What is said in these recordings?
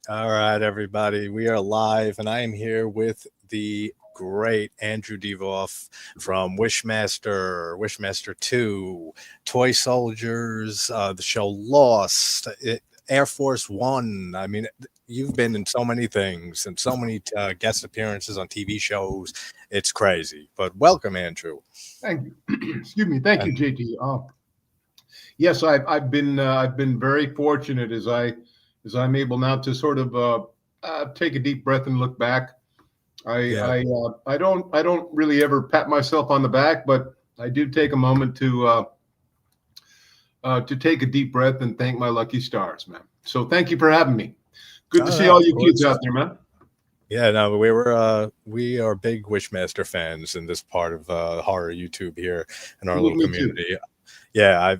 All right, everybody. We are live, and I am here with the great Andrew Divoff from Wishmaster, Wishmaster 2, Toy Soldiers, the show Lost, Air Force One. I mean, you've been in so many things and so many guest appearances on TV shows. It's crazy. But welcome, Andrew. Thank you. Excuse me. Thank you, And JT. Yes, I've been very fortunate as I'm able now to sort of take a deep breath and look back. yeah, I don't really ever pat myself on the back, but I do take a moment to take a deep breath and thank my lucky stars, man. So thank you for having me. Good to oh, see no, all of you kids course. out there, man. Yeah, no, we are big Wishmaster fans in this part of horror YouTube here in our little Me too. community. Yeah,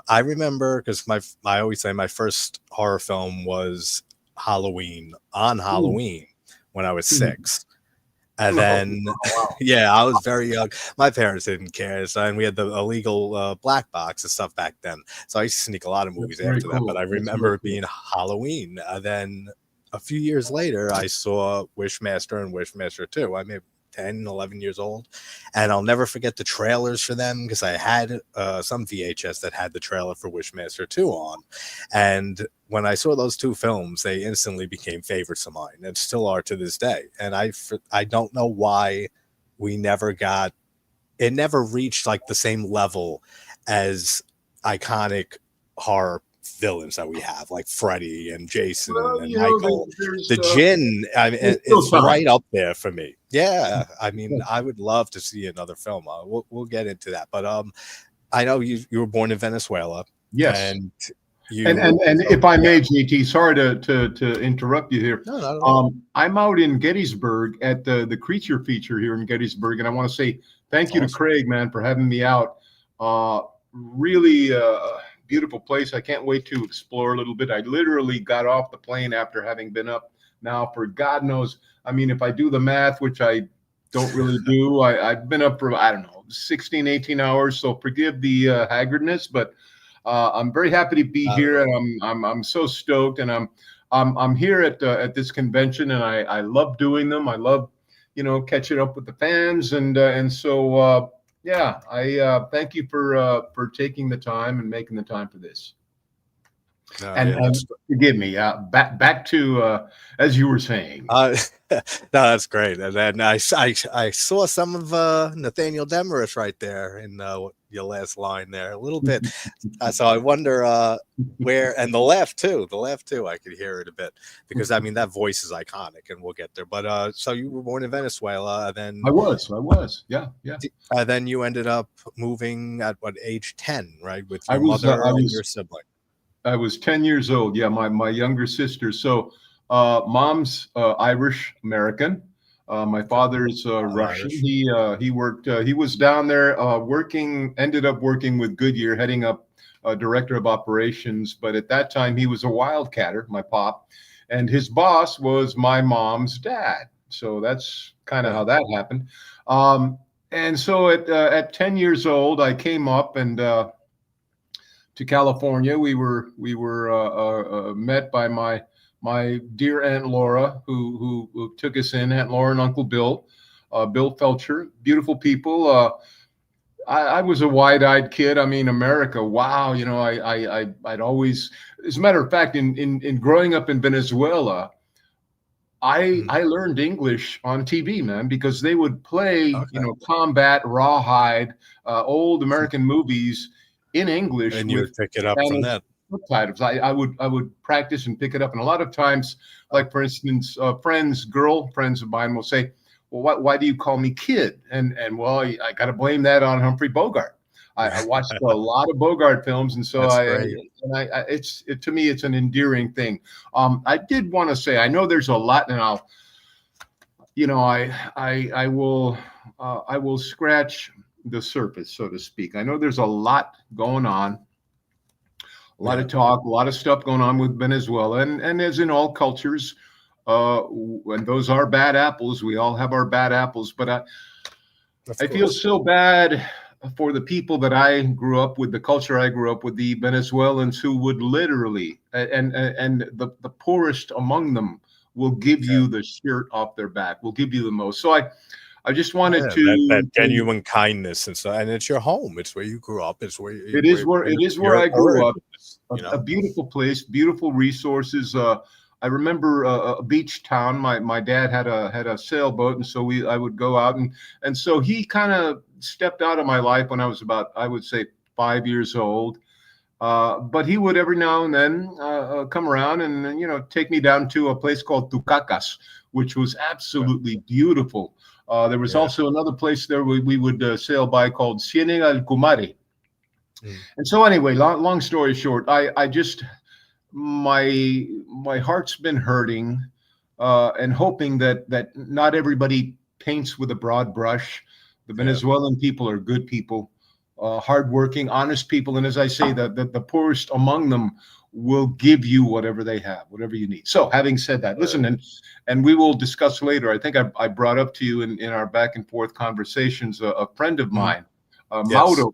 I remember because I always say my first horror film was Halloween on Mm, Halloween when I was mm. 6. And Oh, then, wow. yeah, I was very young. My parents didn't care, so, and we had the illegal black box and stuff back then. So I used to sneak a lot of That's movies very after that. But cool. I That's very remember it cool. being Halloween. And then a few years later, I saw Wishmaster and Wishmaster 2. I may 10, 11 years old. And I'll never forget the trailers for them because I had some VHS that had the trailer for Wishmaster 2 on. And when I saw those two films, they instantly became favorites of mine and still are to this day. And I don't know why we never got it never reached like the same level as iconic horror villains that we have, like Freddy and Jason Well, and Michael. there's The Djinn, I mean, there's still it's time. right up there for me. Yeah, I mean, I would love to see another film. We'll get into that, but I know you were born in Venezuela, Yes. and And you and and so if I yeah, may, JT, sorry to interrupt you here. no, not at all. I'm out in Gettysburg at the Creature Feature here in Gettysburg, and I want to say thank you to Awesome. Craig, man, for having me out. Really beautiful place. I can't wait to explore a little bit. I literally got off the plane after having been up now for God knows. I mean, if I do the math, which I don't really do, I've been up for, I don't know, 16, 18 hours. So forgive the haggardness, but I'm very happy to be Not at here, and all. I'm so stoked, and I'm here at this convention, and I love doing them. I love catching up with the fans, and so yeah, I thank you for taking the time and making the time for this. No, And yeah, that's forgive me, back to as you were saying. no, that's great. And then I saw some of Nathaniel Demerest right there in your last line there a little bit. So I wonder where, and the laugh too. I could hear it a bit because I mean that voice is iconic, and we'll get there. But so you were born in Venezuela, and I was, yeah, yeah. then you ended up moving at what age 10, right, with I your was mother I and was your sibling. I was 10 years old. Yeah, my younger sister. So, mom's Irish American. My Okay, father's Russian. Irish. He worked. He was down there working. Ended up working with Goodyear, heading up director of operations. But at that time, he was a wildcatter. My pop, and his boss was my mom's dad. So that's kind of Yeah. how that happened. And so at 10 years old, I came up and to California. We were met by my dear Aunt Laura, who took us in. Aunt Laura and Uncle Bill, Bill Felcher, beautiful people. I was a wide-eyed kid. I mean, America, wow. I'd always, as a matter of fact, in growing up in Venezuela, I Mhm. I learned English on TV, man, because they would play, Okay. combat, rawhide, old American movies in English And you with would pick it up from Spanish that. subtitles. I would practice and pick it up, and a lot of times, like for instance, girlfriends of mine will say, "Well, why do you call me kid?" And well, I got to blame that on Humphrey Bogart. I watched a lot of Bogart films, and so That's great. to me it's an endearing thing. I did want to say I know there's a lot, and I'll I will scratch the surface, so to speak. I know there's a lot going on, a lot Yeah, of talk, a lot of stuff going on with Venezuela, and as in all cultures, when those are bad apples, we all have our bad apples. But of I feel course. so bad for the people that I grew up with, the culture I grew up with, the Venezuelans who would literally, and the poorest among them will give Yeah. you the shirt off their back, will give you the most. So I just wanted Yeah, that to genuine kindness and stuff, and it's your home. It's where you grew up. It's where it is where your I grew up. origins. You A know. beautiful place, beautiful resources. I remember a beach town. My dad had a sailboat, and so I would go out, and so he kind of stepped out of my life when I was about, I would say, 5 years old. But he would every now and then come around and take me down to a place called Tucacas, which was absolutely beautiful. There was Yeah. also another place there we would sail by called Cienega del Cumare. Mm. And so anyway, long story short, I just my heart's been hurting and hoping that not everybody paints with a broad brush. The Yeah. Venezuelan people are good people, hardworking, honest people, and as I say, the poorest among them will give you whatever they have, whatever you need. So, having said that, listen, and we will discuss later. I think I brought up to you in our back and forth conversations a friend of mine, Yes. Mauro,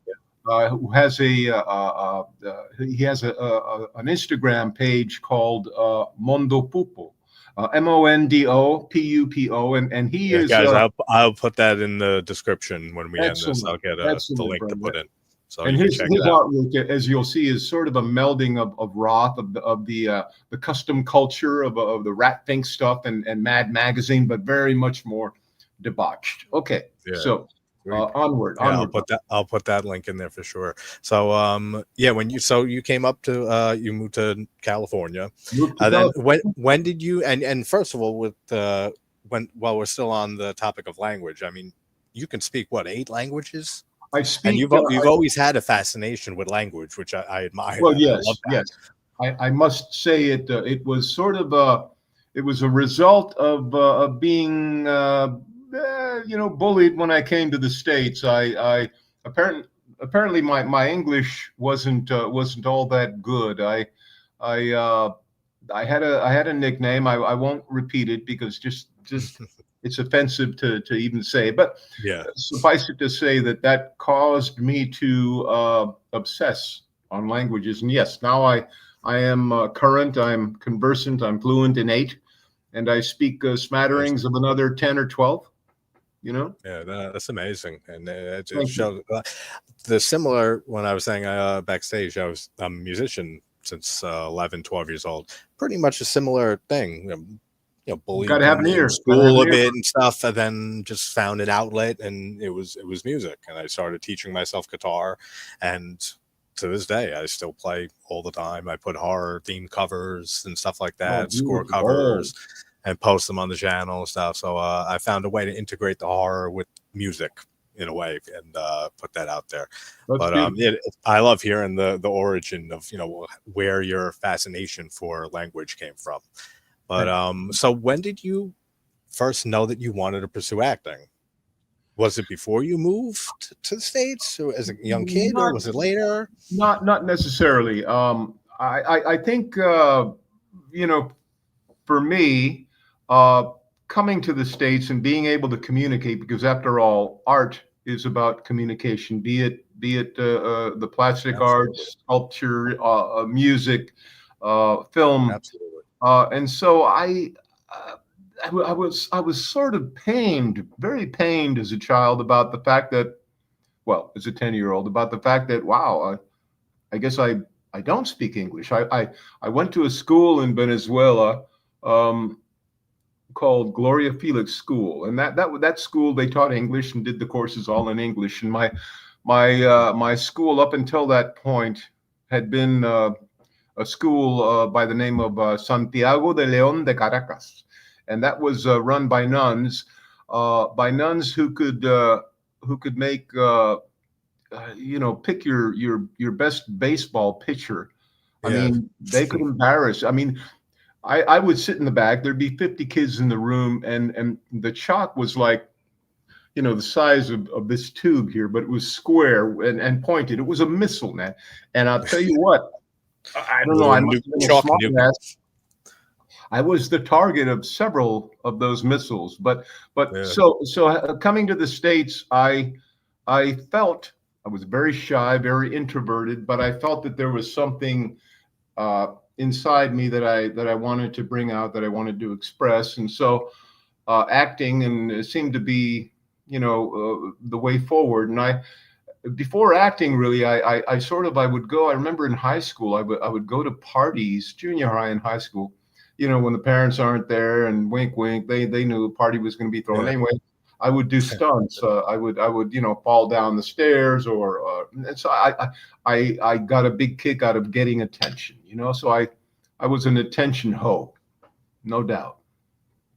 who has he has an Instagram page called Mondo Pupo, MondoPupo, and he Yeah, is guys, I'll put that in the description when we end this. excellent, I'll get the excellent, link to brother. put in, so And you can his check it out. artwork, as you'll see, is sort of a melding of Roth, of the custom culture of the Rat Fink stuff and Mad Magazine, but very much more debauched. Okay, Yeah. so onward. Yeah, I'll put that link in there for sure. So yeah, when you came up to you moved to California, then when did you and first of all, with while we're still on the topic of language, I mean, you can speak what, 8 languages? I speak, and you've always had a fascination with language, which I admire. well, I yes, love that. yes. I must say it was sort of it was a result of being bullied when I came to the States. I apparently my English wasn't all that good. I had a nickname. I won't repeat it because just it's offensive to even say. But Yeah, suffice it to say that caused me to obsess on languages. And yes, now I am current. I'm conversant. I'm fluent in 8, and I speak smatterings of another 10 or 12. Yeah, that's amazing, and it Thank you. shows the similar. When I was saying backstage, I'm a musician since 11, 12 years old. Pretty much a similar thing. Bullied Gotta have an ear. in school a bit and stuff, and then just found an outlet, and it was music, and I started teaching myself guitar, and to this day I still play all the time. I put horror themed covers and stuff like that, score covers, and post them on the channel and stuff. So I found a way to integrate the horror with music in a way and put that out there. But I love hearing the origin of where your fascination for language came from. But so when did you first know that you wanted to pursue acting? Was it before you moved to the States, or as a young kid, or was it later? Not necessarily. I think for me, coming to the States and being able to communicate, because after all, art is about communication. Be it the plastic arts, sculpture, music, film. Absolutely. And so I was sort of pained, very pained as a child about the fact that, well, as a 10-year-old, about the fact that, wow, I guess I don't speak English. I went to a school in Venezuela called Gloria Felix School, and that school, they taught English and did the courses all in English. And my school up until that point had been a school by the name of Santiago de León de Caracas, and that was run by nuns who could make pick your best baseball pitcher. I mean, they could embarrass. I mean, I would sit in the back. There'd be 50 kids in the room, and the chalk was like, the size of this tube here, but it was square and pointed. It was a missile, man. And I'll tell you what, I don't know. I must have been a smart ass. I was the target of several of those missiles. But so coming to the States, I felt was very shy, very introverted, but I felt that there was something inside me that I wanted to bring out, that I wanted to express. And so acting and it seemed to be, the way forward. And before acting, really, I would go. I remember in high school, I would go to parties, junior high and high school, when the parents aren't there, and wink, wink, they knew a party was going to be thrown. Yeah. Anyway, I would do stunts. I would fall down the stairs, and so I got a big kick out of getting attention. So I was an attention hoe, no doubt.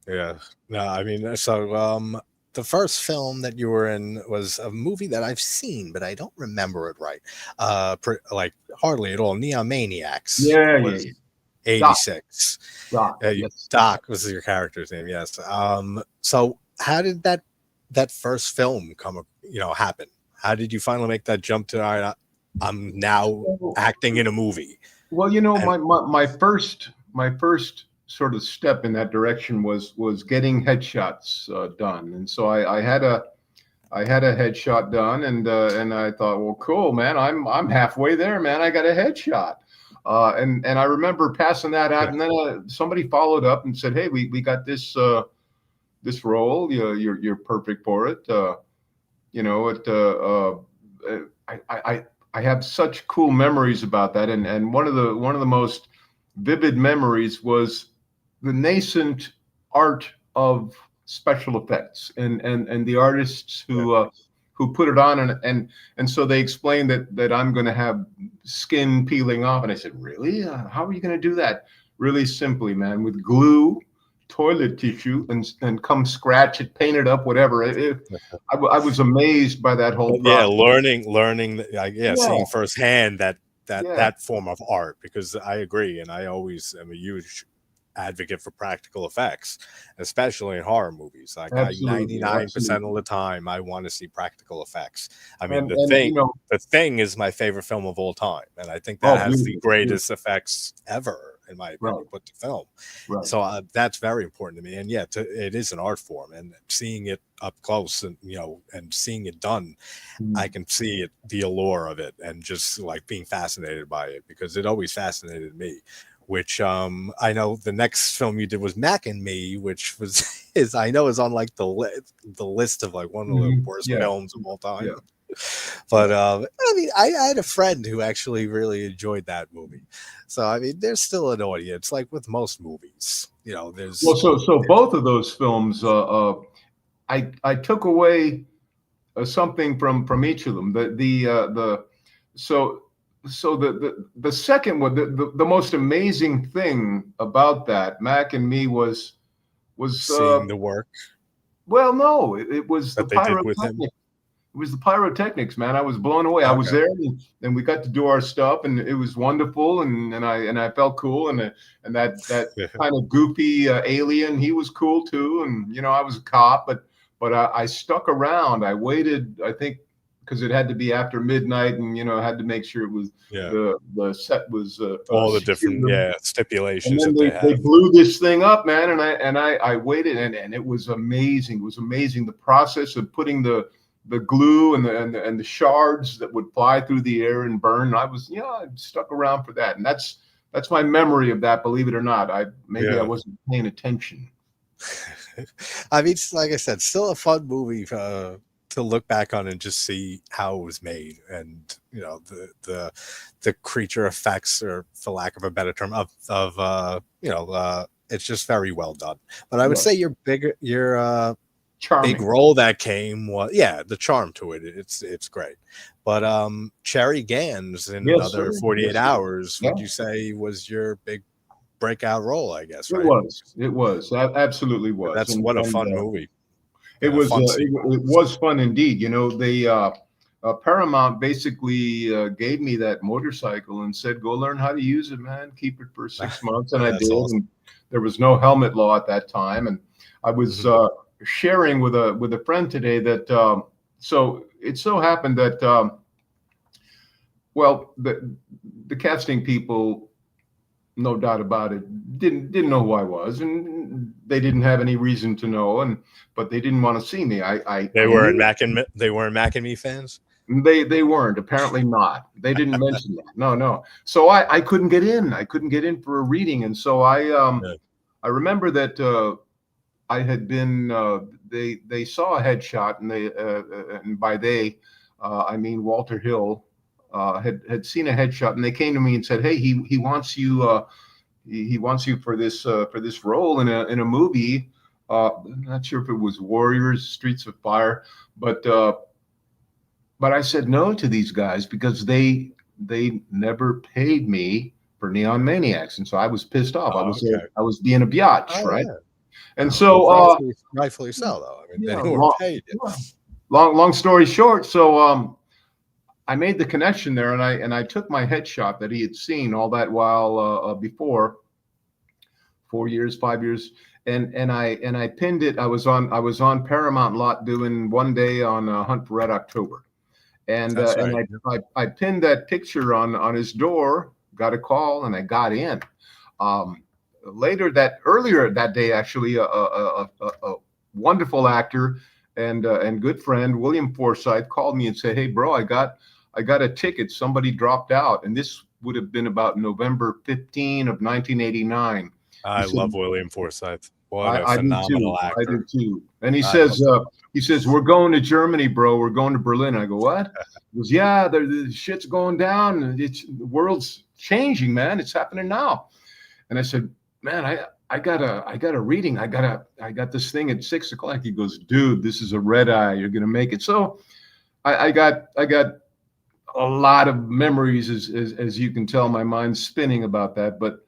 Yeah. No, I mean, so the first film that you were in was a movie that I've seen, but I don't remember it right. Like hardly at all. Neon Maniacs. Yeah, was yeah. 86. Doc, yes. Doc was your character's name. Yes. So how did that first film happen? How did you finally make that jump to, all right, I'm now acting in a movie? Well, my first sort of step in that direction was getting headshots done, and so I had a headshot done, and I thought, well, cool, man, I'm halfway there, man. I got a headshot, and I remember passing that out, and then somebody followed up and said, hey, we got this role, you're perfect for it. I have such cool memories about that, and one of the most vivid memories was the nascent art of special effects and the artists who put it on, and so they explained that I'm going to have skin peeling off, and I said, really? How are you going to do that? Really simply, man, with glue, toilet tissue, and come scratch it, paint it up, whatever. I was amazed by that whole process. Yeah, learning, seeing firsthand that form of art, because I agree, and I always am a huge advocate for practical effects, especially in horror movies. Like 99% of the time, I want to see practical effects. I mean, The Thing is my favorite film of all time, and I think that has the greatest effects ever, in my opinion, put to film. Right. So that's very important to me. And yeah, it is an art form, and seeing it up close and and seeing it done, I can see it, the allure of it, and just like being fascinated by it, because it always fascinated me. Which I know the next film you did was Mac and Me, which is on like the list of like one of the worst films of all time. Yeah. But I mean, I had a friend who actually really enjoyed that movie. So I mean, there's still an audience, like with most movies. There's so both of those films, I took away something from each of them. So the second one, the most amazing thing about that Mac and Me was seeing the work. Well, no, it was the pyrotechnics. It was the pyrotechnics, man. I was blown away. Okay. I was there, and we got to do our stuff, and it was wonderful, and I felt cool, and that kind of goofy alien, he was cool too, and I was a cop, but I stuck around. I waited, I think, because it had to be after midnight, and I had to make sure it was the set was all the different stipulations. And then they blew this thing up, man, and I waited, and it was amazing. It was amazing, the process of putting the glue and the shards that would fly through the air and burn. I stuck around for that, and that's my memory of that. Believe it or not, I wasn't paying attention. I mean, like I said, still a fun movie to look back on and just see how it was made, and the creature effects, or for lack of a better term, it's just very well done. But I would say your charming. Big role that came was the charm to it. It's great. But Cherry Ganz in another 48 hours, would you say was your big breakout role? I guess, right? It was absolutely was. That's what a fun movie. It was it was fun indeed. They Paramount basically gave me that motorcycle and said, go learn how to use it, man. Keep it for 6 months, and I did. Awesome. And there was no helmet law at that time, and I was sharing with a friend today that so it so happened that the casting people, no doubt about it, didn't know who I was, and they didn't have any reason to know, but they didn't want to see me. They weren't Mac and Me fans. They weren't, apparently not. They didn't mention that. No. So I couldn't get in. I couldn't get in for a reading, and so I remember that I had been. They saw a headshot, and and by they, I mean Walter Hill had seen a headshot, and they came to me and said, "Hey, he wants you. He wants you for this role in a movie." I'm not sure if it was Warriors, Streets of Fire, but I said no to these guys because they never paid me for Neon Maniacs, and so I was pissed off. I was being a biatch, right? Yeah. And so rightfully so, though. I mean, they yeah, weren't paid. long story short, so I made the connection there, and I took my headshot that he had seen all that while before, 4 years, 5 years, and I pinned it. I was on Paramount Lot doing One Day on Hunt for Red October, and I pinned that picture on his door. Got a call, and I got in. Earlier that day, actually, a wonderful actor and good friend, William Forsythe, called me and said, "Hey, bro, I got a ticket. Somebody dropped out," and this would have been about November 15 of 1989. I love William Forsythe. What a phenomenal actor. I do too. And he says, "We're going to Germany, bro. We're going to Berlin." I go, "What?" He goes, "Yeah, the shit's going down. The world's changing, man. It's happening now." And I said, "Man, I got a reading. I got this thing at 6 o'clock." He goes, "Dude, this is a red eye. You're gonna make it." So I got a lot of memories, as you can tell. My mind's spinning about that, but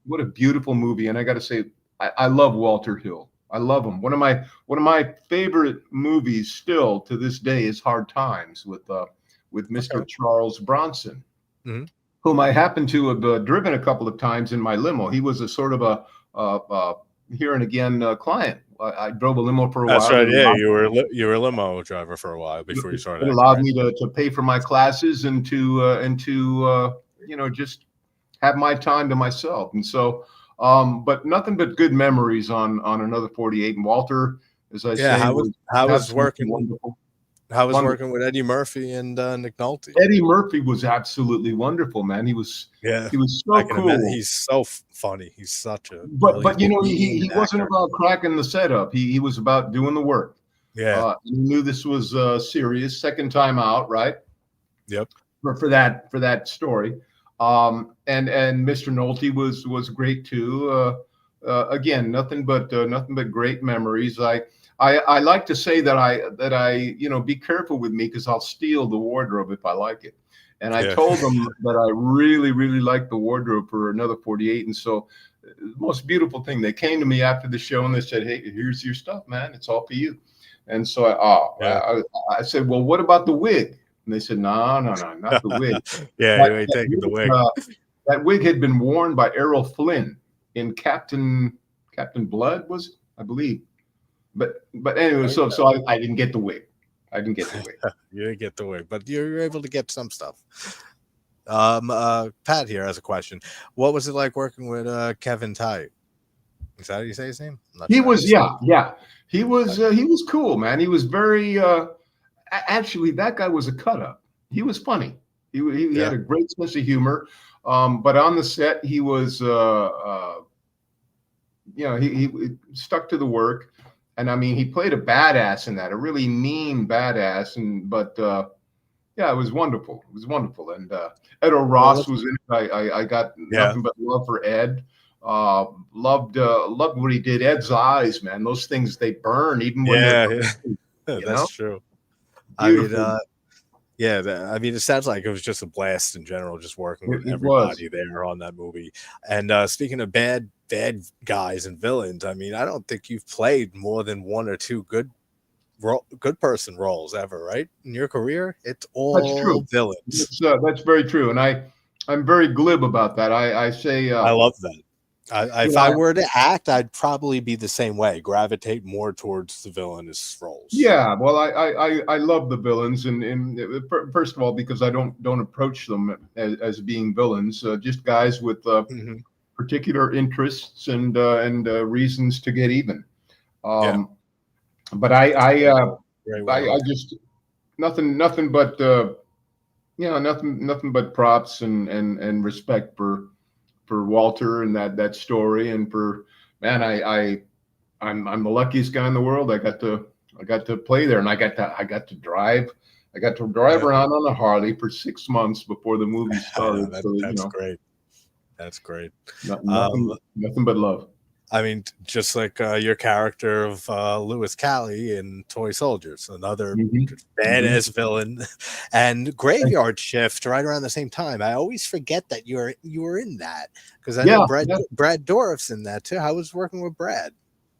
what a beautiful movie. And I got to say, I love Walter Hill. I love him. One of my favorite movies still to this day is Hard Times with Mr. Charles Bronson, whom I happen to have driven a couple of times in my limo. He was a sort of a here and again client. I drove a limo for a while. That's right. Yeah, you were a limo driver for a while before you started. It allowed me to pay for my classes and to just have my time to myself. And so, but nothing but good memories on Another 48. And Walter, as I say, how was working? Wonderful. How was working with Eddie Murphy and Nick Nolte? Eddie Murphy was absolutely wonderful, man. He was so cool. He's so funny. He's such a but he wasn't about cracking the setup. He was about doing the work. Yeah, he knew this was serious. Second time out, right? Yep. For that story. And Mr. Nolte was great too. Again, nothing but great memories. I like to say that I be careful with me because I'll steal the wardrobe if I like it. And I told them that I really, really liked the wardrobe for Another 48. And so the most beautiful thing, they came to me after the show and they said, "Hey, here's your stuff, man. It's all for you." And so I said, "Well, what about the wig?" And they said, no, not the wig. You ain't taking the wig. That wig had been worn by Errol Flynn in Captain Blood, I believe. But anyway, so I didn't get the wig. You didn't get the wig, but you were able to get some stuff. Pat here has a question. What was it like working with Kevin Tighe? Is that how you say his name? He was He was cool, man. He was very actually, that guy was a cut up. He was funny. He had a great sense of humor. But on the set, he was he stuck to the work. And I mean, he played a badass in that, a really mean badass. But it was wonderful. It was wonderful. And Ed O'Ross was in it. I got nothing but love for Ed. Loved what he did. Ed's eyes, man, those things, they burn even when that's true. Beautiful. I mean, it sounds like it was just a blast in general, just working with everybody there on that movie. And speaking of bad guys and villains, I mean, I don't think you've played more than one or two good person roles ever, right? In your career, it's all villains. That's very true, and I'm very glib about that. I say I love that. If I were to act, I'd probably be the same way, gravitate more towards the villainous roles. Yeah, well, I love the villains, and first of all, because I don't approach them as being villains, just guys with particular interests and reasons to get even. But I nothing but nothing but props and respect for Walter and that story, and for, man, I'm the luckiest guy in the world. I got to play there, and I got to drive. I got to drive around on a Harley for 6 months before the movie started. That's great. That's great. Nothing but love. I mean, just like your character of Louis Cali in Toy Soldiers, another badass villain, and Graveyard Shift right around the same time. I always forget that you were in that, because I know Brad Dourif's in that too. How was working with Brad?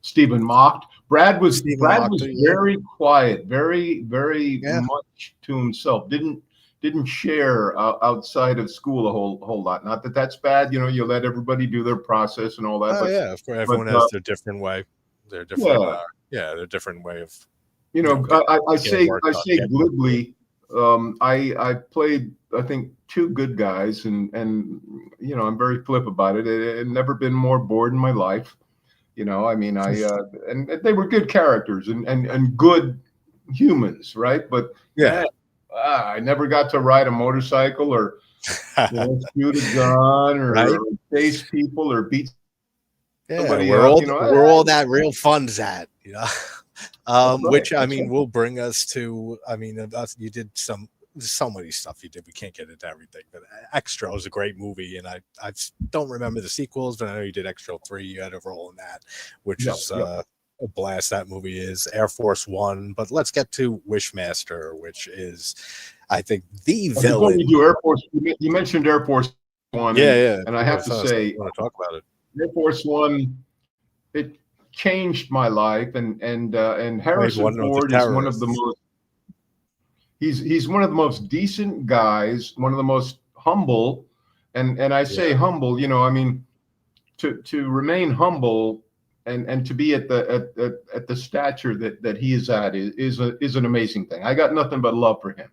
Stephen Mocked. Brad was very quiet, very much to himself. Didn't share outside of school a whole lot. Not that that's bad, you let everybody do their process and all that. Of course, everyone has their different way. Their different, their different way of. I say glibly. I played, I think, 2 good guys, and I'm very flip about it. It had never been more bored in my life. I mean, and they were good characters and good humans, right? But I never got to ride a motorcycle or shoot a gun or chase people or beat somebody where all that real fun's at, which, I mean, will bring us to, I mean, you did so many stuff you did. We can't get into everything, but Extra was a great movie, and I don't remember the sequels, but I know you did Extra 3. You had a role in that, which is a blast. That movie is Air Force One. But let's get to Wishmaster, which is, I think, the villain. Before we do Air Force, you mentioned Air Force One, and I have to say, I want to talk about it. Air Force One, it changed my life, and Harrison Ford is one of the most. He's one of the most decent guys, one of the most humble, and I say humble. I mean, to remain humble and to be at the stature that he is at is an amazing thing. I got nothing but love for him.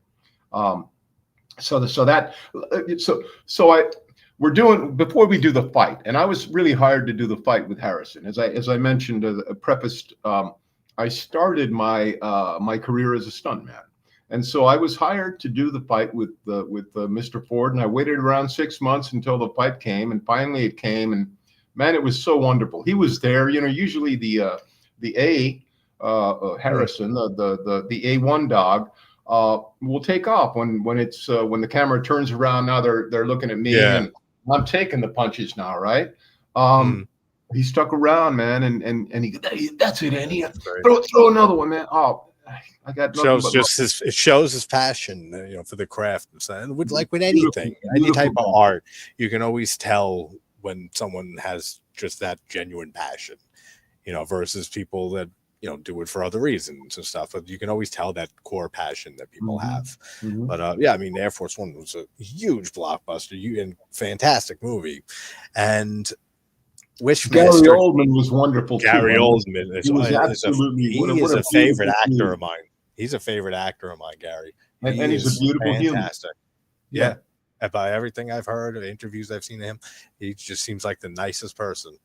We're doing, before we do the fight, and I was really hired to do the fight with Harrison. As I mentioned, prefaced, I started my career as a stuntman. And so I was hired to do the fight with Mr. Ford, and I waited around 6 months until the fight came, and finally it came, and man, it was so wonderful. He was there. Usually the Harrison, the A1 dog, will take off when the camera turns around. Now they're looking at me, and I'm taking the punches now, right? He stuck around, man, and he, that's it, Andy. Throw another one, man. Oh. I got it shows his passion, for the craft, and with anything, any type of art, you can always tell when someone has just that genuine passion, versus people that do it for other reasons and stuff. But you can always tell that core passion that people have. But I mean, Air Force One was a huge blockbuster, and fantastic movie, and. Wishmaster. Gary Oldman was wonderful. Gary Oldman is a favorite actor of mine. He's a favorite actor of mine, Gary. And he's a beautiful fantastic human. And by everything I've heard, interviews I've seen of him, he just seems like the nicest person,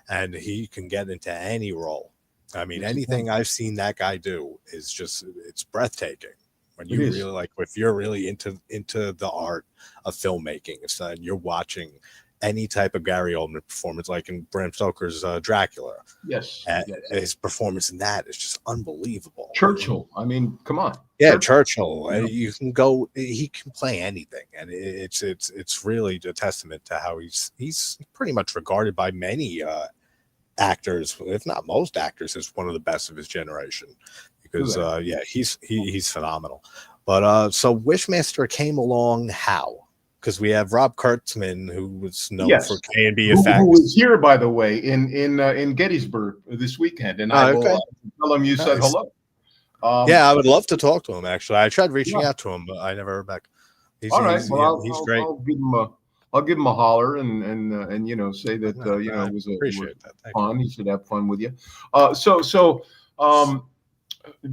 and he can get into any role. I mean, anything I've seen that guy do is it's breathtaking. When you really if you're really into the art of filmmaking, and you're watching any type of Gary Oldman performance, like in Bram Stoker's Dracula. Yes. His performance in that is just unbelievable. Churchill. I mean, come on. Yeah, Churchill. You can go. He can play anything, and it's really a testament to how he's pretty much regarded by many actors, if not most actors, as one of the best of his generation. Because he's phenomenal. But so Wishmaster came along how? Because we have Rob Kurtzman, who was known for K&B effects. Who was here, by the way, in Gettysburg this weekend, and I will tell him you said hello. I would love to talk to him. Actually, I tried reaching out to him, but I never heard back. All right, he's great. I'll give him a holler and say that it was fun. He should have fun with you. So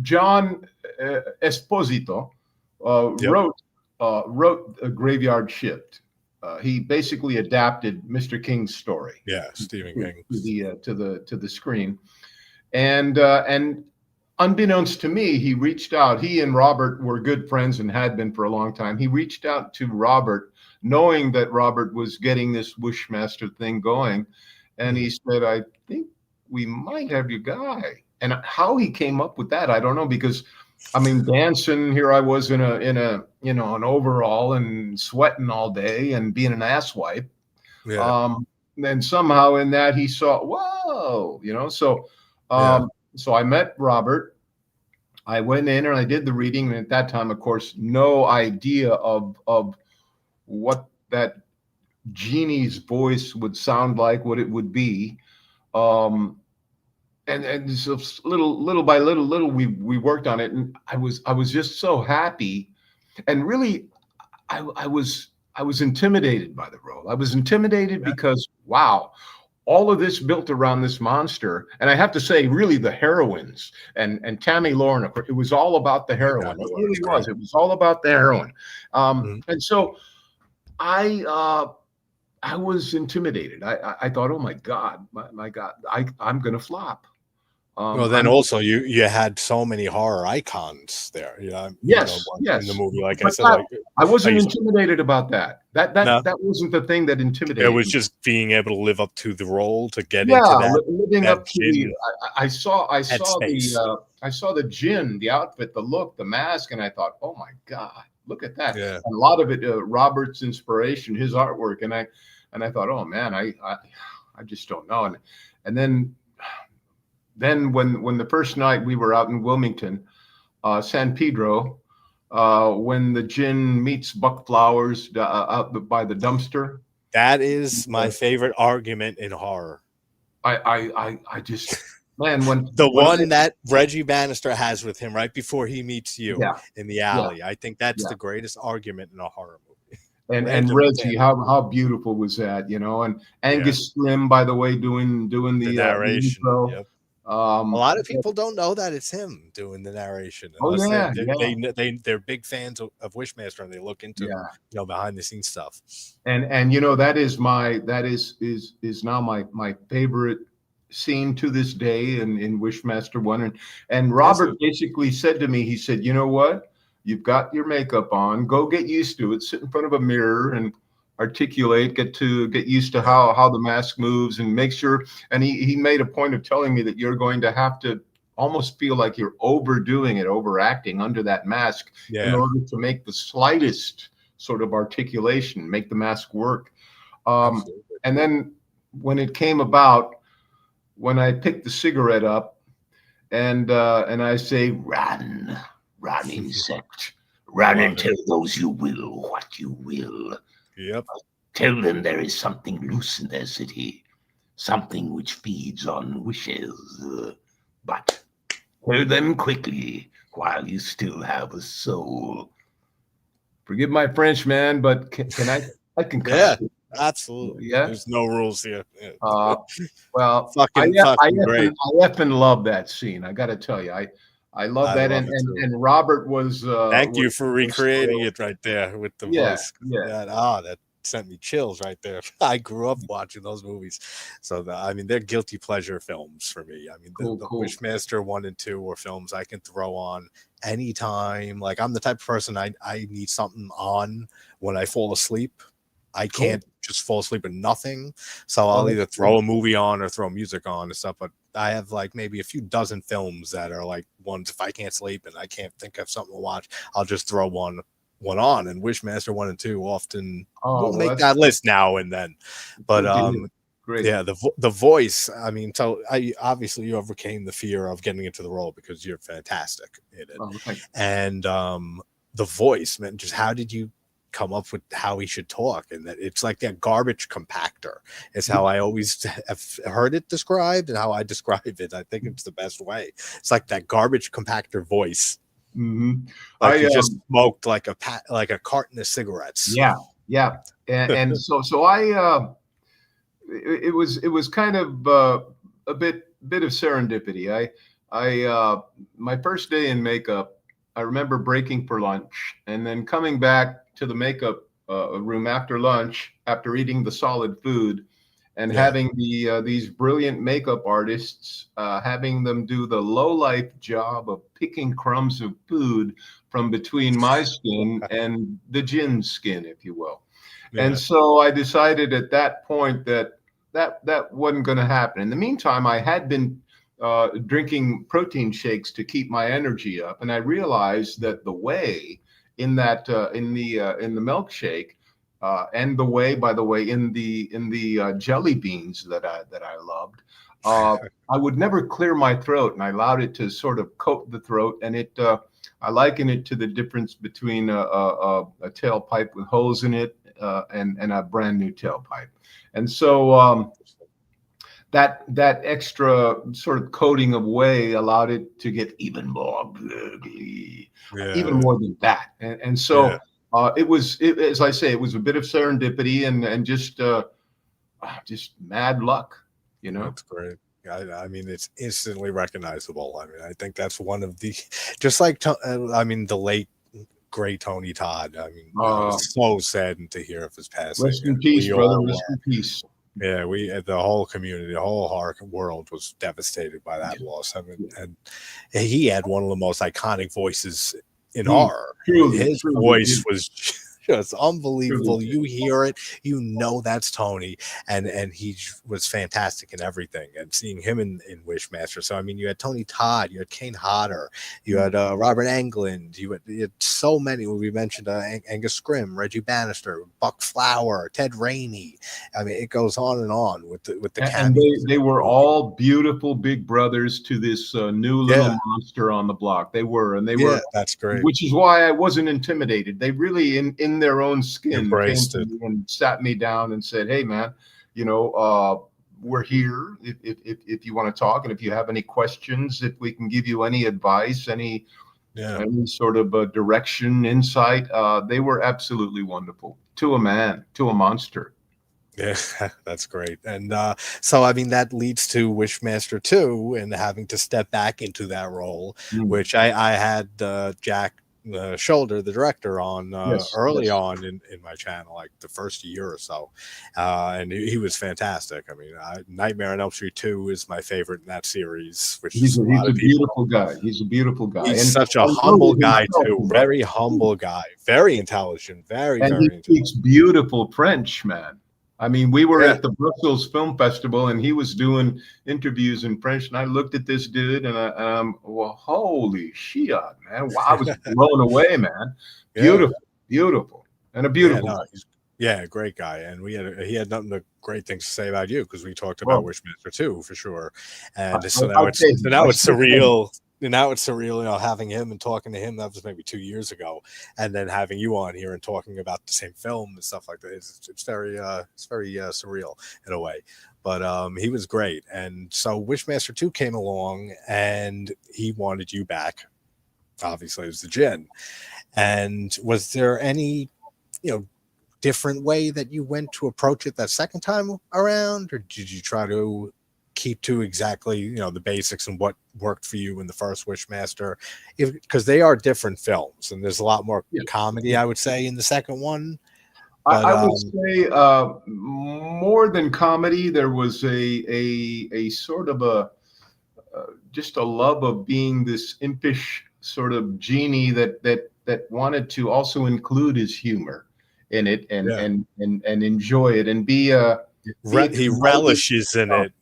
John Esposito wrote a Graveyard Shift. He basically adapted Mr. King's story. Yeah, Stephen King to the screen, and unbeknownst to me, he reached out. He and Robert were good friends and had been for a long time. He reached out to Robert, knowing that Robert was getting this Wishmaster thing going. And he said, I think we might have your guy. And how he came up with that, I don't know, because I mean, dancing, here I was in a an overall and sweating all day and being an asswipe. Yeah. And somehow in that he saw, whoa, so I met Robert. I went in and I did the reading. And at that time, of course, no idea of what that genie's voice would sound like, what it would be. And so little by little, we worked on it. And I was just so happy. And really, I was intimidated by the role. I was intimidated because, wow, all of this built around this monster. And I have to say, really, the heroines and Tammy Lauren, it was all about the heroine. It really was. It was all about the heroine. And so I was intimidated. I thought, oh my God, my God, I'm going to flop. Well, then also you had so many horror icons there. Yes. In the movie, like but I said, I wasn't intimidated about that. That wasn't the thing that intimidated. It was me. Just being able to live up to the role, to get into that. Living up to the. I saw the Djinn, the outfit, the look, the mask, and I thought, oh my God, look at that. Yeah. And a lot of it, Robert's inspiration, his artwork, and I thought, oh man, I just don't know. And then when the first night we were out in Wilmington, San Pedro, when the Djinn meets Buck Flowers out by the dumpster. That is my favorite argument in horror. I just, man, when that Reggie Bannister has with him right before he meets you in the alley. I think that's the greatest argument in a horror movie. And Reggie, how beautiful was that, And Angus Slim, by the way, doing the narration. Intro. A lot of people don't know that it's him doing the narration. They're big fans of Wishmaster, and they look into behind the scenes stuff. And that is now my favorite scene to this day in Wishmaster 1. And Robert basically said to me, he said, you know what? You've got your makeup on. Go get used to it. Sit in front of a mirror and articulate, get used to how the mask moves, and make sure. And he made a point of telling me that you're going to have to almost feel like you're overdoing it, overacting under that mask in order to make the slightest sort of articulation, make the mask work. And then when it came about, when I picked the cigarette up and I say, run, insect, run and tell those you will what you will. Yep. Tell them there is something loose in their city, something which feeds on wishes. But tell them quickly while you still have a soul. Forgive my French, man, but can I can cuss. Yeah, absolutely. Yeah. There's no rules here. Yeah. Well, fucking great. I effing love that scene. I got to tell you, I love that, and Robert was. Thank you for recreating it right there with the voice. Yeah. That sent me chills right there. I grew up watching those movies, so they're guilty pleasure films for me. The Wishmaster 1 and 2 were films I can throw on anytime. Like, I'm the type of person I need something on when I fall asleep. I can't just fall asleep with nothing. So I'll either throw a movie on or throw music on and stuff. But I have like maybe a few dozen films that are like ones, if I can't sleep and I can't think of something to watch, I'll just throw one on. And Wishmaster 1 and 2 often will make that list now and then. But great. Yeah, the voice. So obviously you overcame the fear of getting into the role because you're fantastic in it. And the voice, man, just how did you come up with how he should talk? And that it's like that garbage compactor is how I always have heard it described, and how I describe it. I think it's the best way. It's like that garbage compactor voice. Mm-hmm. Like you just smoked like a carton of cigarettes. Yeah. And so I it was kind of a bit of serendipity. I my first day in makeup, I remember breaking for lunch and then coming back to the makeup room after lunch, after eating the solid food, and Yeah. having these brilliant makeup artists having them do the low life job of picking crumbs of food from between my skin and the Djinn's skin, if you will. And Yeah. so I decided at that point that wasn't going to happen. In the meantime, I had been drinking protein shakes to keep my energy up, and I realized that the whey in that in the milkshake, and the whey, by the way, in the jelly beans that I loved, I would never clear my throat, and I allowed it to sort of coat the throat, and it. I liken it to the difference between a tailpipe with holes in it and a brand new tailpipe. And so that extra sort of coating of whey allowed it to get even more gurgly, even more than that. And so it was, as I say, it was a bit of serendipity and just mad luck, you know. That's great. I mean, it's instantly recognizable. I mean, I think that's one of the, just like, I mean, the late great Tony Todd. I mean, I was so saddened to hear of his passing. Rest in peace, brother. Rest in peace. Yeah, the whole community, the whole world was devastated by that loss. I mean, and he had one of the most iconic voices in horror. His voice was just unbelievable. You hear it, you know that's Tony, and he was fantastic in everything. And seeing him in Wishmaster, so I mean, you had Tony Todd, you had Kane Hodder, you had Robert Englund, you had so many. We mentioned Angus Scrimm, Reggie Bannister, Buck Flower, Ted Rainey. I mean, it goes on with the and they were all beautiful big brothers to this new little monster on the block. They were, that's great. Which is why I wasn't intimidated. They really in their own skin embraced came to me and sat me down and said, "Hey, man, you know, we're here if you want to talk, and if you have any questions, if we can give you any advice, any sort of direction, insight." They were absolutely wonderful, to a man, to a monster. Yeah, that's great. And so, I mean, that leads to Wishmaster 2 and having to step back into that role, which I had Jack Shoulder, the director, on early on in my channel, like the first year or so. And he was fantastic. I mean, Nightmare on Elm Street 2 is my favorite in that series, which he's a beautiful guy. He's a beautiful guy. He's such a humble guy, too. Very humble guy. Very intelligent. Very he speaks beautiful French, man. I mean, we were at the Brussels Film Festival, and he was doing interviews in French, and I looked at this dude, and I'm, well, holy shit, man! Wow, I was blown away, man. Beautiful, and a beautiful. Great guy, and he had nothing but great things to say about you, because we talked about Wishmaster 2 for sure, and so now it's surreal. Now it's surreal, you know, having him and talking to him. That was maybe 2 years ago, and then having you on here and talking about the same film and stuff like that. It's very surreal in a way, but he was great. And so Wishmaster 2 came along, and he wanted you back. Obviously, it was the Djinn. And was there any, you know, different way that you went to approach it that second time around, or did you try to keep to exactly, you know, the basics and what worked for you in the first Wishmaster? Because they are different films, and there's a lot more comedy, I would say, in the second one. But, I would say more than comedy, there was a sort of just a love of being this impish sort of genie that wanted to also include his humor in it and enjoy it and be he relishes in it.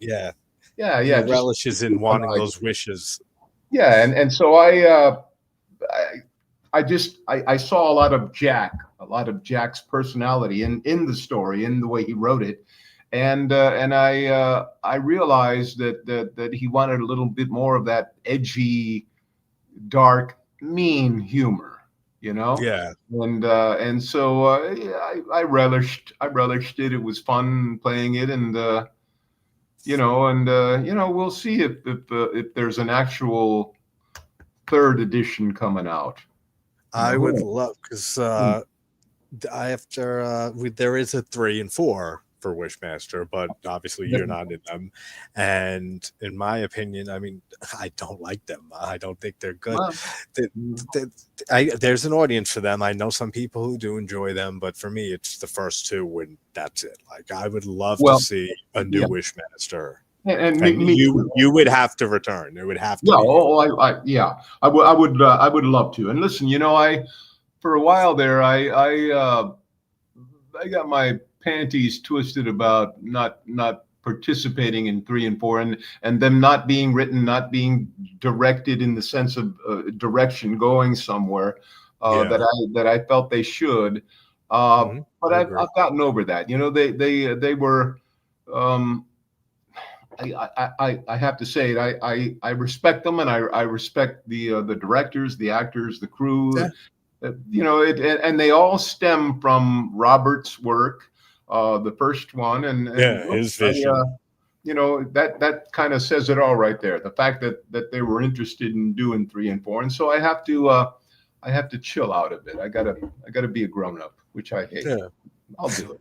He relishes in wanting those wishes. And so I saw a lot of Jack's personality in the story, in the way he wrote it, and I realized that he wanted a little bit more of that edgy, dark, mean humor, you know. And so I relished it. It was fun playing it, and we'll see if there's an actual third edition coming out. I would love, because there is a 3 and 4 for Wishmaster, but obviously you're not in them. And in my opinion, I mean, I don't like them. I don't think they're good. Well, There's an audience for them. I know some people who do enjoy them, but for me, it's the first two, and that's it. Like, I would love to well, see a new yeah, Wishmaster, and and me too. you would have to return. It would have to Yeah, be you. yeah, I would love to. And listen, for a while there, I got my panties twisted about not participating in 3 and 4, and them not being written, not being directed in the sense of direction, going somewhere Yeah. that I felt they should. But I I've agree. gotten over that. They were. Um, I have to say it. I respect them, and I respect the directors, the actors, the crew. Yeah. And they all stem from Robert's work, the first one, and Yeah. look, His vision. that kind of says it all right there. The fact that they were interested in doing 3 and 4, and so I have to chill out a bit. I gotta be a grown up, which I hate. Yeah. I'll do it.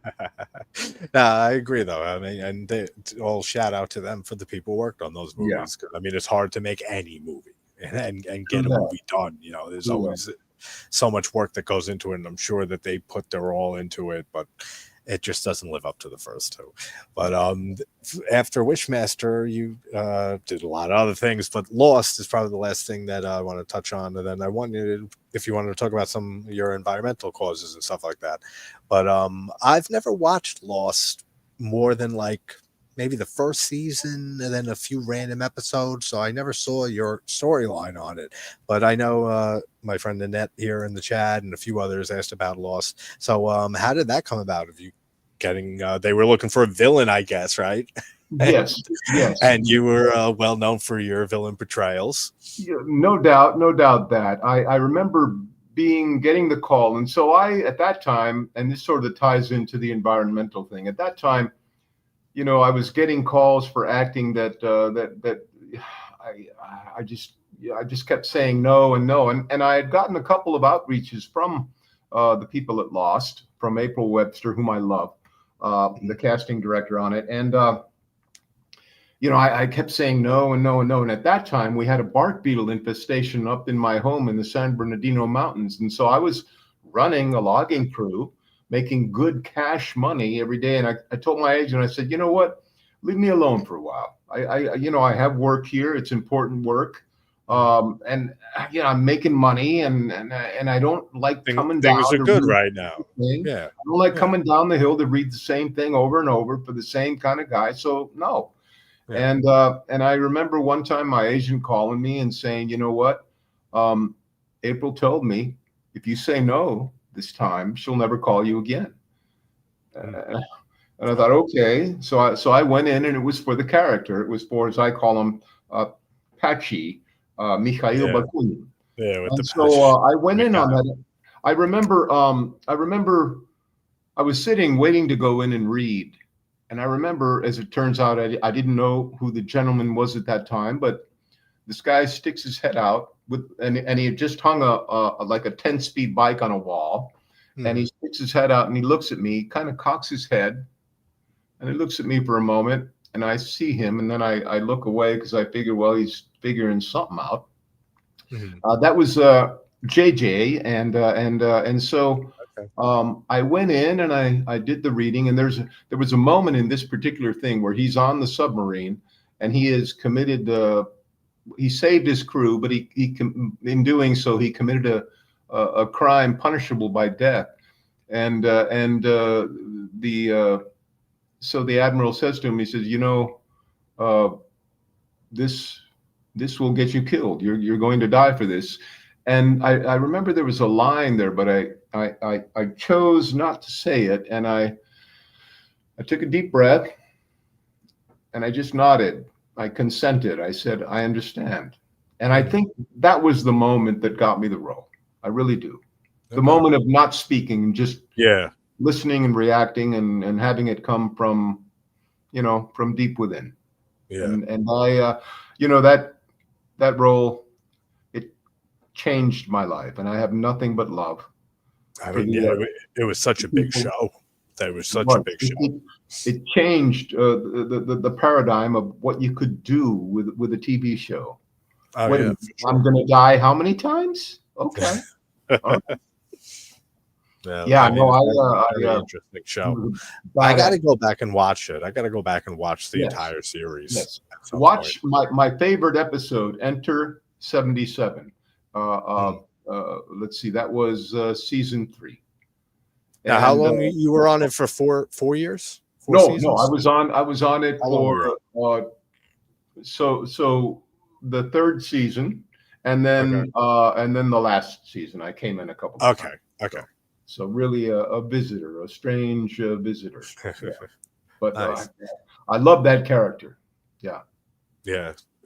No, I agree though. I mean, and all shout out to them for the people who worked on those Yeah. movies. I mean, it's hard to make any movie and True get a that. movie done. There's True that. always so much work that goes into it, and I'm sure that they put their all into it, but it just doesn't live up to the first two. But after Wishmaster, you did a lot of other things, but Lost is probably the last thing that I want to touch on. And then I wanted, if you wanted to talk about some of your environmental causes and stuff like that. But I've never watched Lost more than like maybe the first season and then a few random episodes. So I never saw your storyline on it. But I know my friend Annette here in the chat and a few others asked about Lost. So how did that come about? Of you getting they were looking for a villain, I guess, right? Yes, yes. And you were well known for your villain portrayals. Yeah, no doubt that I remember getting the call, and so at that time, and this sort of ties into the environmental thing. At that time, I was getting calls for acting that I just kept saying no and no, and I had gotten a couple of outreaches from the people at Lost, from April Webster, whom I love, the casting director on it, and I kept saying no and no and no, and at that time we had a bark beetle infestation up in my home in the San Bernardino Mountains, and so I was running a logging crew, making good cash money every day. And I told my agent, I said, you know what, leave me alone for a while. I have work here. It's important work. And I'm making money, and I don't like coming down. Things are good right now. Yeah. I don't like coming down the hill to read the same thing over and over for the same kind of guy. So no. Yeah. And I remember one time my agent calling me and saying, you know what, April told me if you say no this time, she'll never call you again. And I thought, okay. So I went in, and it was for the character. It was for, as I call him, Patchy, Mikhail Bakunin. Yeah. And so I went in on that. I remember I was sitting waiting to go in and read. And I remember, as it turns out, I didn't know who the gentleman was at that time, but this guy sticks his head out and he had just hung like a 10-speed bike on a wall, and he sticks his head out and he looks at me, kind of cocks his head, and he looks at me for a moment, and I see him, and then I look away because I figure, well, he's figuring something out. That was JJ, and so. I went in and I did the reading, and there was a moment in this particular thing where he's on the submarine and he is committed. He saved his crew, but in doing so he committed a crime punishable by death. And so the admiral says to him, he says, this will get you killed. You're going to die for this. And I remember there was a line there, but I chose not to say it, and I took a deep breath, and I just nodded. I consented. I said, I understand. And I think that was the moment that got me the role. I really do. The moment of not speaking, and just listening and reacting, and having it come from deep within. Yeah. And I, that role, changed my life, and I have nothing but love. I mean, it was such a big show. That was such a big show. It changed the paradigm of what you could do with a TV show. Oh, Wait a yeah, minute, for sure. I'm going to die how many times? Okay. Yeah, I mean, it's a very I interesting show. bad I got to at go back and watch it. I got to go back and watch the Yes. entire series. Yes. At some Watch point. my favorite episode, Enter 77. Let's see, that was season 3. Now, how And, long you were on it for? 4 years? 4 no, seasons? I was on it How long were for so the 3rd season, and then the last season. I came in a couple of times. Okay. So really a visitor, a strange visitor. Yeah. But Nice. I love that character. Yeah.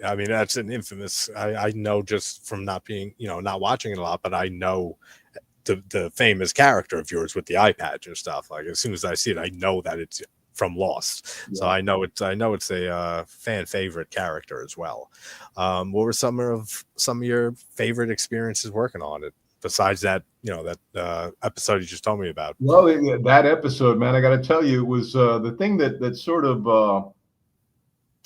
I mean, that's an infamous. I know just from not being, not watching it a lot, but I know the famous character of yours with the eye patch and stuff. Like, as soon as I see it, I know that it's from Lost. Yeah. So I know it's a fan favorite character as well. What were some of your favorite experiences working on it besides that, that episode you just told me about? Well, that episode, man, I got to tell you, it was the thing that sort of.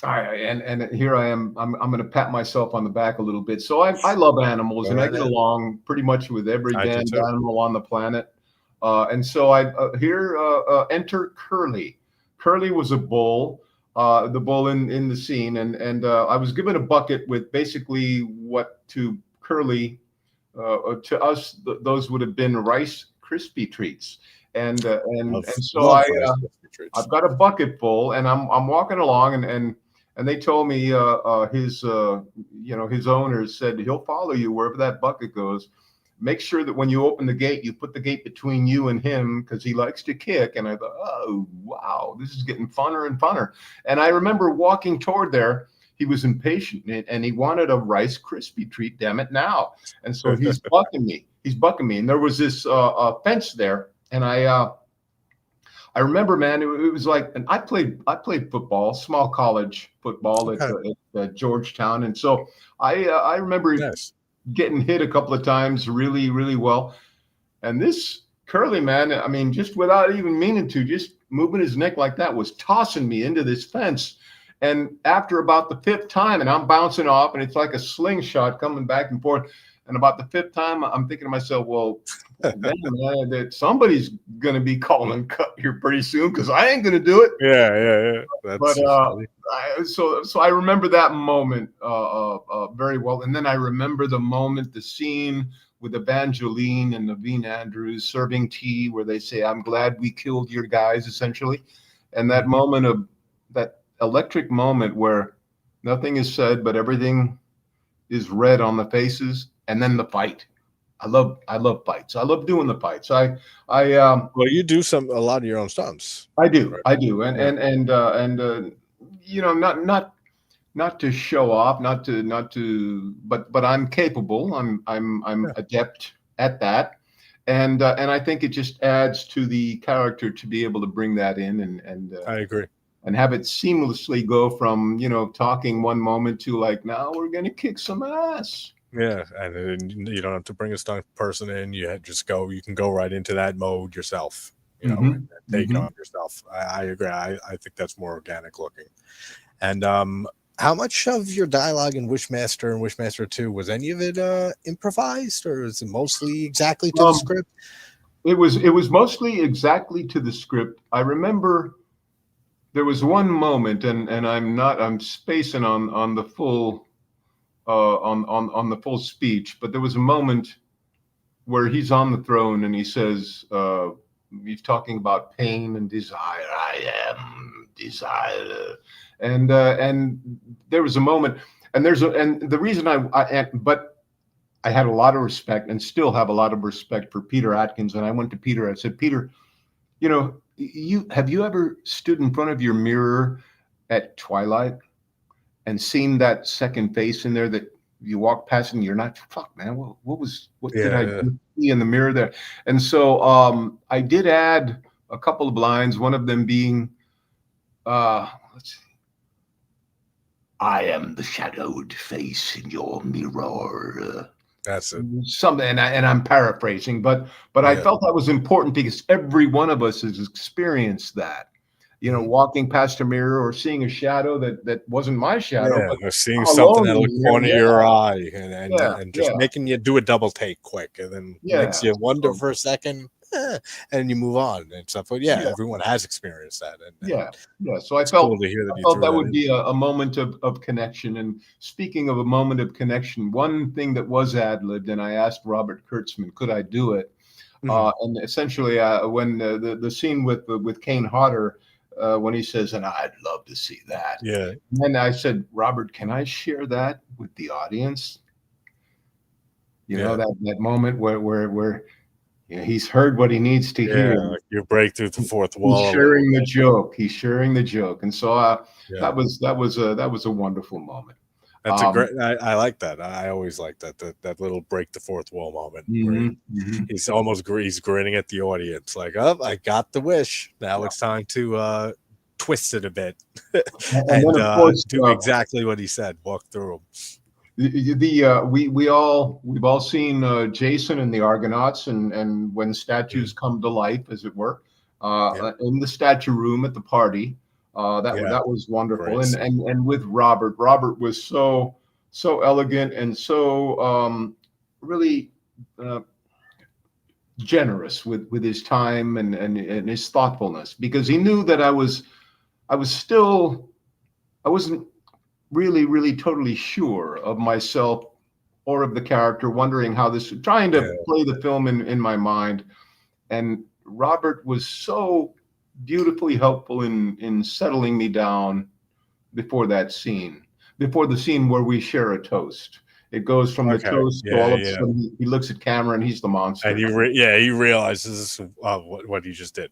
And here I am. I'm going to pat myself on the back a little bit. So I love animals, and I get along pretty much with every damn animal on the planet. And so here enter Curly. Curly was a bull, the bull in the scene, and I was given a bucket with basically what to Curly, to us, those would have been Rice Krispie treats, and so I've got a bucket full, and I'm walking along, and they told me his owners said he'll follow you wherever that bucket goes. Make sure that when you open the gate, you put the gate between you and him because he likes to kick. And I thought, oh, wow, this is getting funner and funner. And I remember walking toward there. He was impatient and he wanted a Rice Krispie treat, damn it, now. And so he's bucking me. And there was this fence there. And I remember, man, it was like, and I played football, small college football at Georgetown. And so I remember getting hit a couple of times really, really well. And this Curly, man, I mean, just without even meaning to, just moving his neck like that was tossing me into this fence. And after about the 5th time, and I'm bouncing off, and it's like a slingshot coming back and forth. And about the 5th time, I'm thinking to myself, well, man, that somebody's going to be calling cut here pretty soon because I ain't going to do it. Yeah. So I remember that moment very well. And then I remember the scene with Evangeline and Naveen Andrews serving tea where they say, I'm glad we killed your guys, essentially. And that moment of that electric moment where nothing is said, but everything is read on the faces. And then the fight. I love fights. I love doing the fights. Well, you do a lot of your own stunts. I do. Right? I do. And not to show off, not to, but I'm capable. I'm adept at that. And I think it just adds to the character to be able to bring that in and I agree. And have it seamlessly go from, talking one moment to like, now we're going to kick some ass. Yeah, and you don't have to bring a stunt person in. You can go right into that mode yourself, and take it on yourself. I agree. I think that's more organic looking. And how much of your dialogue in Wishmaster and Wishmaster 2 was any of it improvised, or is it mostly exactly to the script? It was mostly exactly to the script. I remember there was one moment, and I'm spacing on the full. On the full speech, but there was a moment where he's on the throne and he says, he's talking about pain and desire. I am desire, and there was a moment, and the reason but I had a lot of respect and still have a lot of respect for Peter Atkins, and I went to Peter. I said, Peter, have you ever stood in front of your mirror at twilight and seen that second face in there that you walk past and you're not, fuck, man, what did I see in the mirror there? And so I did add a couple of lines, one of them being, let's see, I am the shadowed face in your mirror. That's it. something, and I'm paraphrasing, but I Yeah. felt that was important because every one of us has experienced that. Mhm. Walking past a mirror or seeing a shadow that wasn't my shadow, Yeah, but or seeing I'm something alone out of in the here. corner of your eye, and Yeah, just yeah, making you do a double take quick, and then yeah, makes you wonder so, for a second, and you move on and stuff. But yeah, yeah, everyone has experienced that, and yeah, yeah. So I it's cool felt to hear that you threw that that would in. be a moment of connection. And speaking of a moment of connection, one thing that was ad-libbed, and I asked Robert Kurtzman, could I do it? Mhm. And essentially, when the scene with Kane Hodder, when he says, "And I'd love to see that," Yeah, and I said, "Robert, can I share that with the audience?" yeah, That moment where he's heard what he needs to hear. yeah. Like you break through the fourth He's wall a little sharing the bit. joke. He's sharing the joke, and so Yeah. that was a wonderful moment. That's a Um, great. I like that. I always like that little break the fourth wall moment where mhm, mhm. he's almost he's grinning at the audience like, "Oh, I got the wish. Now Yeah. it's time to twist it a bit And and then, of course, do exactly what he said. Walk through them." we've all seen Jason and the Argonauts, and when statues Mhm. come to life, as it were, Yep. in the statue room at the party. Yeah. That was wonderful, Great scene. and with Robert, Robert was so elegant and so really uh, generous with his time and his thoughtfulness, because he knew that I was still I wasn't really totally sure of myself or of the character, wondering how this, trying to Yeah. play the film in my mind. And Robert was so beautifully helpful in settling me down before that scene, before the scene where we share a toast. It goes from the Okay. toast to Yeah. all of a Yeah. sudden he looks at camera and he's the And monster. he realizes what he just did.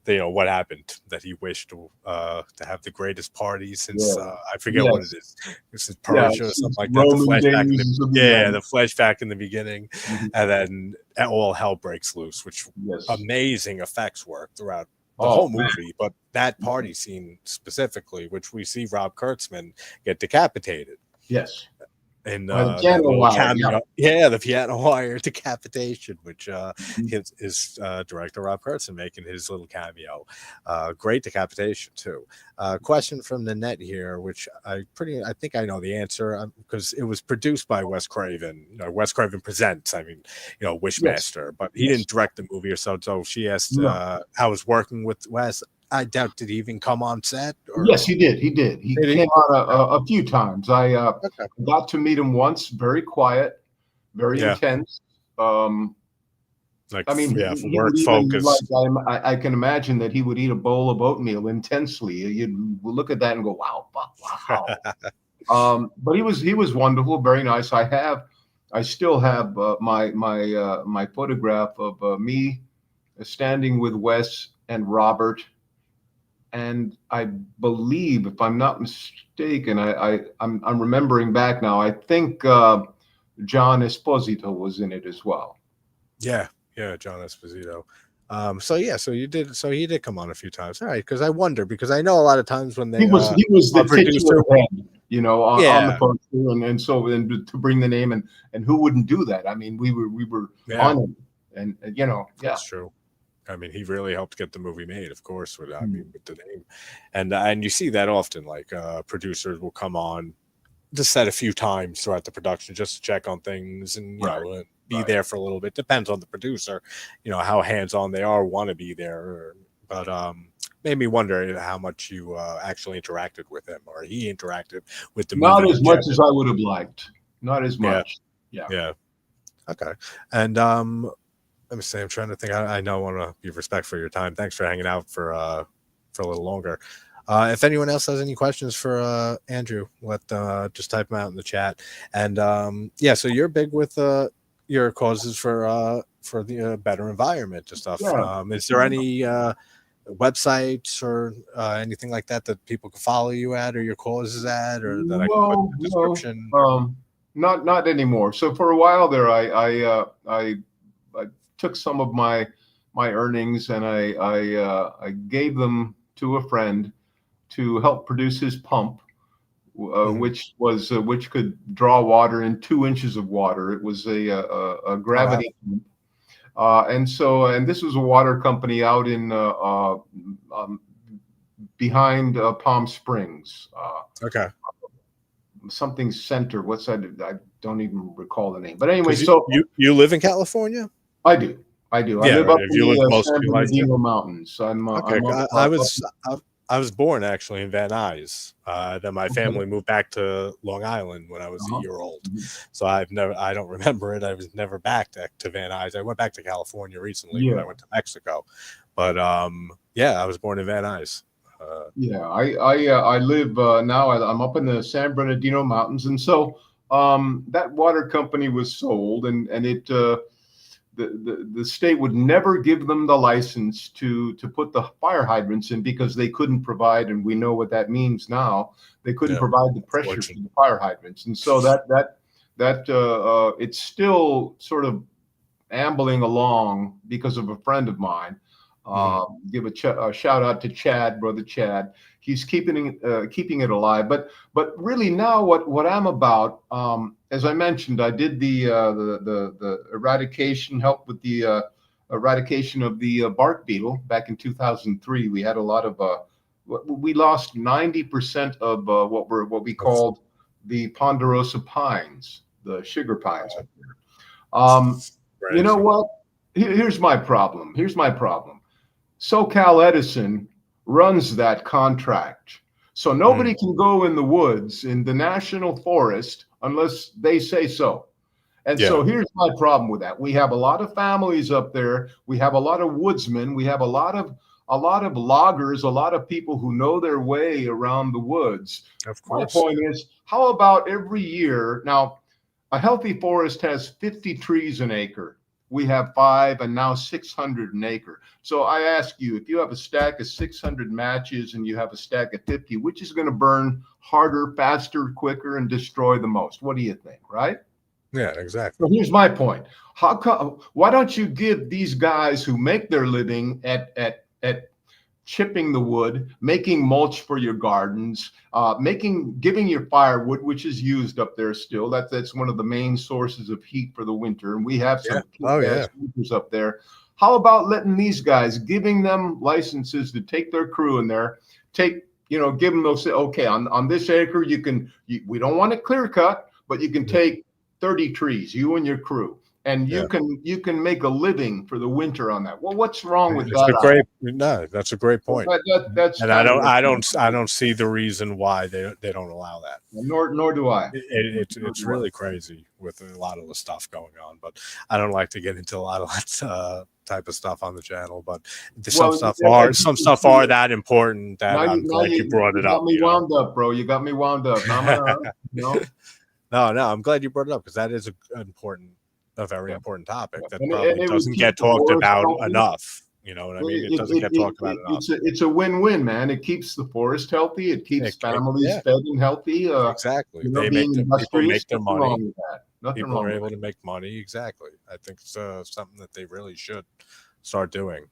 What happened, that he wished to have the greatest party since Yeah. I forget what it Yes. is. This is Yeah. Persia or something It's like that. The Roman flashback in the days of the yeah, end. the flashback in the beginning, Mhm. and then all hell breaks loose, which Yes. amazing effects work throughout the whole Oh man. movie. But that party scene specifically, which we see Rob Kurtzman get decapitated Yes. in By the that piano little wire. Yeah. cameo. Yeah, the piano wire decapitation, which Mhm. his director Rob Kurtzman making his little cameo. Great decapitation too. Question from the net here, which I think I know the answer because it was produced by Wes Craven. Wes Craven presents. I mean, Yes. Wishmaster, but he Yes. didn't direct the movie or so. So she asked No. how was working with Wes. I doubt did he even come on set or Yes, he did. He did. He did he? came on a few times. I Okay. got to meet him once. Very quiet, very Yeah, intense. Um, like I mean, yeah, for he would work even like. focus. I can imagine that he would eat a bowl of oatmeal intensely. You'd look at that and go, "Wow, wow, wow." But he was wonderful, very nice. I still have my photograph of me standing with Wes and Robert, and I believe, if I'm not mistaken, I'm remembering back now. I think John Esposito was in it as well. Yeah, yeah, John Esposito. So yeah, so he did come on a few times. All right, because I wonder because I know a lot of times when they He was a the titular producer, head, on the yeah, poster, and to bring the name, and who wouldn't do that? I mean, we were yeah, honored, and yeah. that's true. I mean, he really helped get the movie made, of course. Hmm. With the name, and you see that often. Like producers will come on to set a few times throughout the production just to check on things and Right, be right. there for a little bit. Depends on the producer, how hands on they are, want to be there. But made me wonder how much you actually interacted with him or he interacted with the Not movie as in much as I general. would have liked. Not as Yeah, much. Yeah. yeah, okay. And let me see. I'm trying to think. I know I want to be respectful of your time. Thanks for hanging out for a little longer. If anyone else has any questions for Andrew, let just type them out in the chat. And yeah, so you're big with your causes for the better environment and stuff. Yeah. Is there any websites or anything like that that people can follow you at or your causes at, or that I can put in No, the no, description? not anymore. So for a while there, I took some of my earnings and I gave them to a friend to help produce his pump. which could draw water in 2 inches of water. It was a gravity. And this was a water company out in behind Palm Springs. Okay. Something center. What's that? I don't even recall the name. But anyway, you live in California? I do. I Yeah, live up if in you live the most San of your life Bernardino Mountains. Okay. I was born actually in Van Nuys. Then my family moved back to Long Island when I was a year old. So I don't remember it. I was never back to Van Nuys. I went back to California recently when I went to Mexico. But yeah, I was born in Van Nuys. I live now. I'm up in the San Bernardino Mountains, and so that water company was sold, and it the state would never give them the license to put the fire hydrants in because they couldn't provide, and we know what that means now. They couldn't provide the pressure for the fire hydrants, and so that it's still sort of ambling along because of a friend of mine. Give a shout out to Chad, brother Chad. He's keeping it alive. But really now, what I'm about, as I mentioned, I did the eradication, help with the eradication of the bark beetle back in 2003. We had a lot of we lost 90% of what we called the ponderosa pines, the sugar pines up there. You know what? Here's my problem. SoCal Edison runs that contract. So nobody can go in the woods in the national forest unless they say so. And so here's my problem with that. We have a lot of families up there. We have a lot of woodsmen. We have a lot of loggers, a lot of people who know their way around the woods. Of course. My point is, how about every year? Now, a healthy forest has 50 trees an acre. We have 5 and now 600 an acre. So I ask you, if you have a stack of 600 matches and you have a stack of 50, which is going to burn harder, faster, quicker, and destroy the most? What do you think, right? Yeah, exactly. So here's my point. Why don't you give these guys who make their living at chipping the wood, making mulch for your gardens, giving your firewood, which is used up there still. That's one of the main sources of heat for the winter. And we have some winters up there. How about letting these guys, giving them licenses to take their crew in there, give them those, okay, on this acre, we don't want it clear cut, but you can take 30 trees, you and your crew. And you can make a living for the winter on that. Well, what's wrong with that? That's a great point. That's and I don't see the reason why they don't allow that. Nor do I. It's really crazy with a lot of the stuff going on. But I don't like to get into a lot of that type of stuff on the channel. But some stuff are that important that I'm glad you brought it up. You got me wound up, bro. You got me wound up. No, I'm glad you brought it up because that is a very important topic that probably doesn't get talked about enough. You know what I mean? It doesn't get talked about enough. It's a win-win, man. It keeps the forest healthy. It keeps families fed and healthy. Exactly. People make their money. People are able to make money. Exactly. I think it's something that they really should start doing.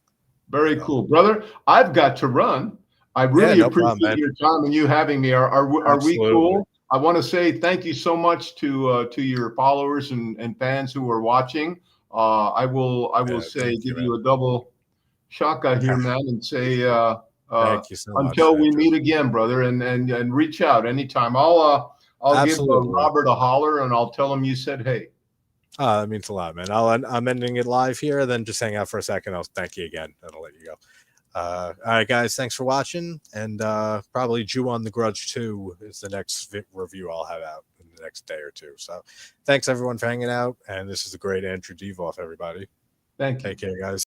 Very cool, brother. I've got to run. I really appreciate your time and you having me. Are we cool? I want to say thank you so much to your followers and fans who are watching. I will give you a double shotgun here, man, and say thank you so much, until we meet again, brother, and reach out anytime. I'll give Robert a holler and I'll tell him you said hey. That means a lot, man. I'm ending it live here. Then just hang out for a second. I'll thank you again. And I'll let you go. All right, guys, thanks for watching, and probably Jew on the Grudge 2 is the next review I'll have out in the next day or two. So thanks everyone for hanging out, and this is the great Andrew Divoff, everybody. Thank you. Take care, guys.